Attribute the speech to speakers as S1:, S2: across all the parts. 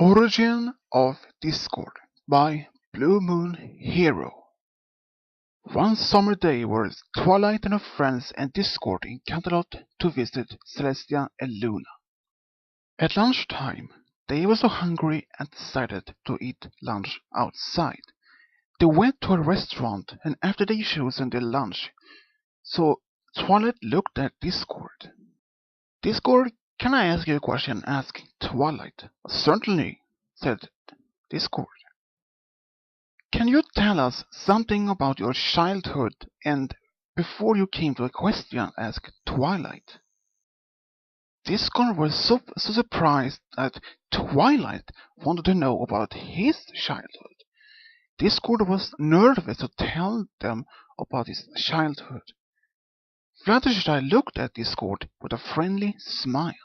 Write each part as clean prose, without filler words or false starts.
S1: Origin of Discord by BlueMoonHero. One summer day were Twilight and her friends and Discord in Canterlot to visit Celestia and Luna. At lunchtime, they were so hungry and decided to eat lunch outside. They went to a restaurant and after they chosen their lunch, so Twilight looked at Discord. Discord, can I ask you a question? Asked Twilight. Certainly, said Discord. Can you tell us something about your childhood and before you came to Equestria? Asked Twilight. Discord was so surprised that Twilight wanted to know about his childhood. Discord was nervous to tell them about his childhood. Fluttershy looked at Discord with a friendly smile.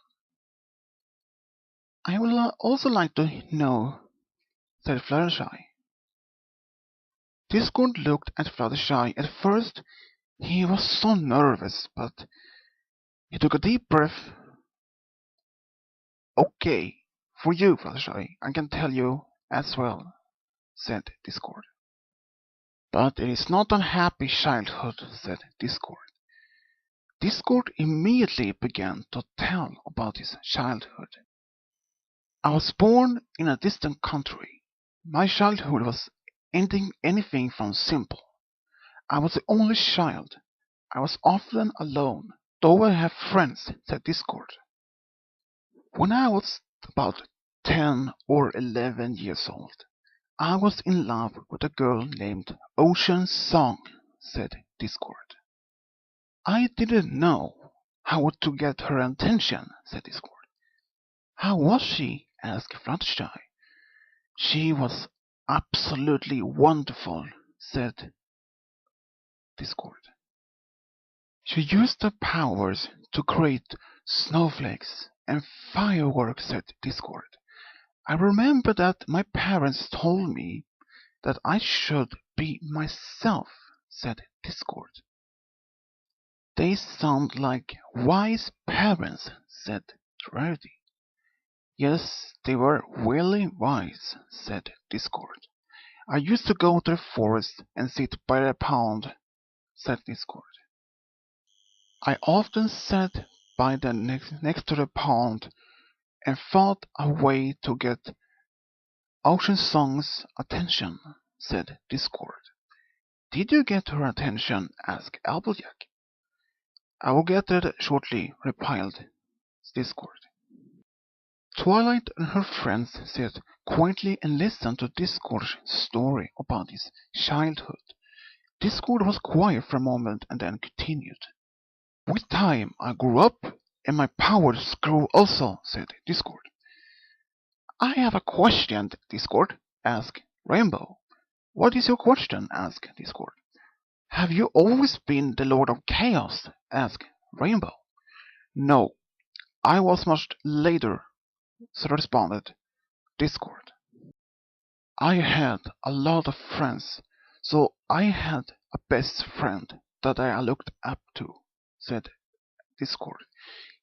S1: I would also like to know, said Fluttershy. Discord looked at Fluttershy. At first, he was so nervous, but he took a deep breath. Okay, for you, Fluttershy, I can tell you as well, said Discord. But it is not a happy childhood, said Discord. Discord immediately began to tell about his childhood. I was born in a distant country. My childhood was anything from simple. I was the only child. I was often alone, though I have friends, said Discord. When I was about 10 or 11 years old, I was in love with a girl named Ocean Song, said Discord. I didn't know how to get her attention, said Discord. How was she? Asked Fluttershy. She was absolutely wonderful, said Discord. She used her powers to create snowflakes and fireworks, said Discord. I remember that my parents told me that I should be myself, said Discord. They sound like wise parents, said Rarity. Yes, they were really wise, said Discord. I used to go to the forest and sit by the pond, said Discord. I often sat by the next to the pond and thought a way to get Ocean Song's attention, said Discord. Did you get her attention? Asked Applejack. I will get that shortly, replied Discord. Twilight and her friends sat quietly and listened to Discord's story about his childhood. Discord was quiet for a moment and then continued. With time I grew up and my powers grew also, said Discord. I have a question, Discord, asked Rainbow. What is your question? Asked Discord. Have you always been the Lord of Chaos? Asked Rainbow. No, I was much later, so responded Discord. I had a lot of friends, so I had a best friend that I looked up to, said Discord.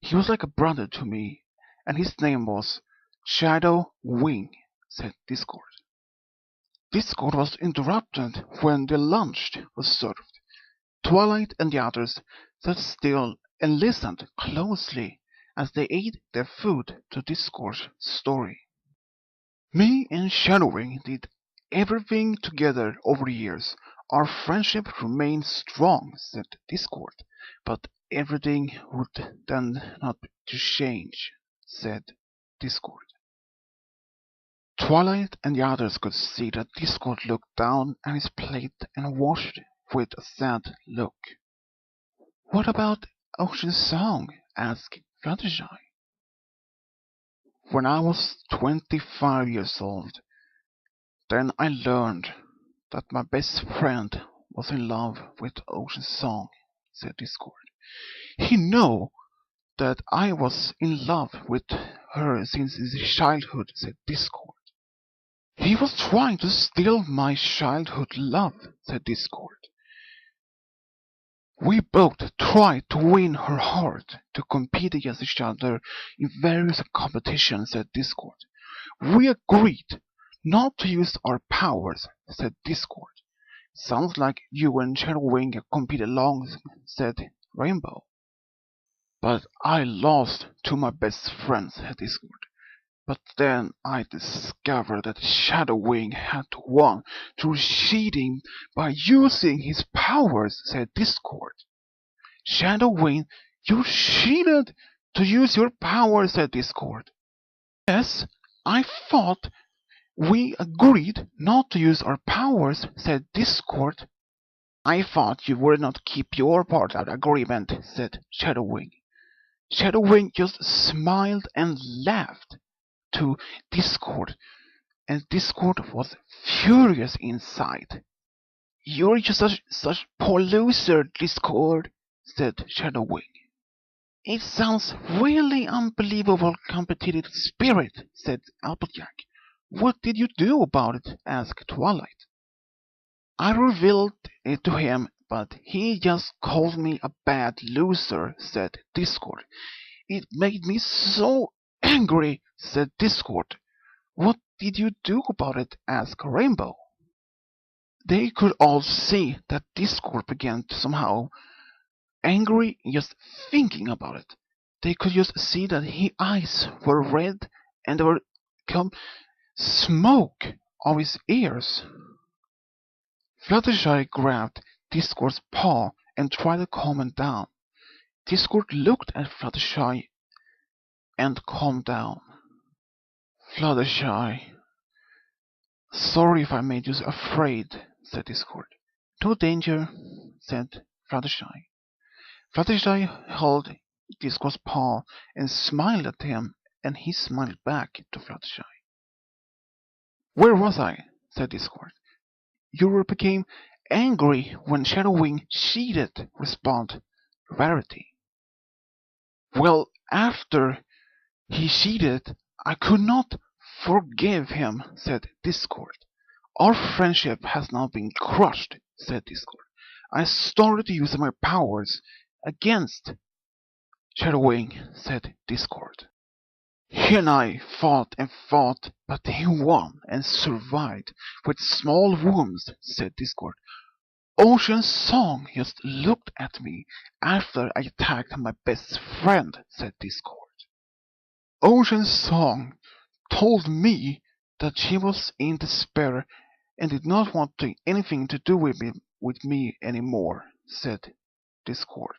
S1: He was like a brother to me, and his name was Shadow Wing, said Discord. Discord was interrupted when the lunch was served. Twilight and the others sat still and listened closely as they ate their food to Discord's story. Me and Shadowwing did everything together over the years. Our friendship remained strong, said Discord, but everything would then not to change, said Discord. Twilight and the others could see that Discord looked down at his plate and watched with a sad look. What about Ocean Song? Asked Fluttershy. When I was 25 years old, then I learned that my best friend was in love with Ocean Song, said Discord. He knew that I was in love with her since his childhood, said Discord. He was trying to steal my childhood love, said Discord. We both tried to win her heart, to compete against each other in various competitions, said Discord. We agreed not to use our powers, said Discord. Sounds like you and Shadowwing compete along, said Rainbow. But I lost to my best friends, said Discord. But then I discovered that Shadowwing had won through cheating by using his powers, said Discord. Shadowwing, you cheated to use your powers, said Discord. Yes, I thought we agreed not to use our powers, said Discord. I thought you would not keep your part of the agreement, said Shadowwing. Shadowwing just smiled and laughed to Discord, and Discord was furious inside. You're just such poor loser, Discord, said Shadowwing. It sounds really unbelievable competitive spirit, said Applejack. What did you do about it? Asked Twilight. I revealed it to him, but he just called me a bad loser, said Discord. It made me so angry, said Discord. What did you do about it? Asked Rainbow. They could all see that Discord began to somehow angry just thinking about it. They could just see that his eyes were red and there were come smoke of his ears. Fluttershy grabbed Discord's paw and tried to calm him down. Discord looked at Fluttershy and calmed down. Fluttershy, sorry if I made you afraid, said Discord. No danger, said Fluttershy. Fluttershy held Discord's paw and smiled at him, and he smiled back to Fluttershy. Where was I? Said Discord. You became angry when Shadowwing cheated, responded Rarity. Well, after he cheated, I could not forgive him, said Discord. Our friendship has now been crushed, said Discord. I started using my powers against Shadowwing, said Discord. He and I fought and fought, but he won and survived with small wounds, said Discord. Ocean Song just looked at me after I attacked my best friend, said Discord. Ocean Song told me that she was in despair and did not want anything to do with me anymore, said Discord.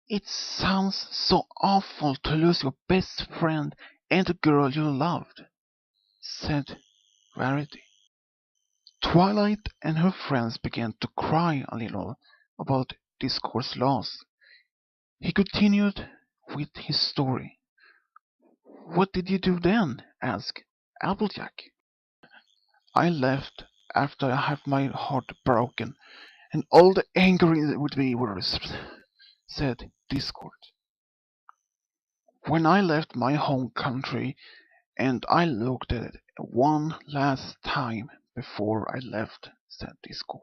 S1: It sounds so awful to lose your best friend and the girl you loved, said Rarity. Twilight and her friends began to cry a little about Discord's loss. He continued with his story. What did you do then? Asked Applejack. I left after I had my heart broken, and all the anger with me was, said Discord. When I left my home country, and I looked at it one last time before I left, said Discord.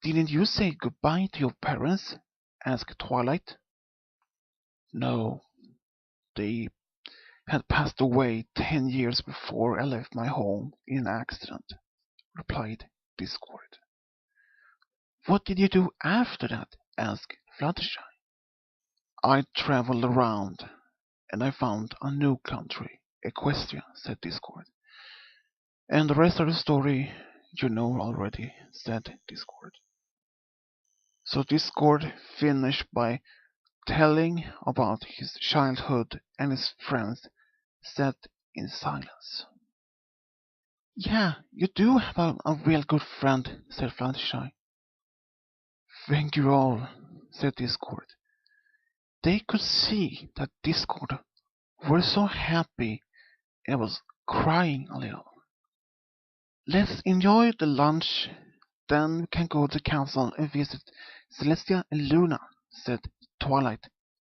S1: Didn't you say goodbye to your parents? Asked Twilight. No, they had passed away 10 years before I left my home in an accident, replied Discord. What did you do after that? Asked Fluttershy. I traveled around, and I found a new country, Equestria, said Discord. And the rest of the story you know already, said Discord. So Discord finished by telling about his childhood and his friends sat in silence. Yeah, you do have a real good friend, said Fluttershy. Thank you all, said Discord. They could see that Discord were so happy and was crying a little. Let's enjoy the lunch, then we can go to the council and visit Celestia and Luna, said Twilight.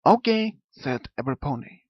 S1: Okay, said Everypony.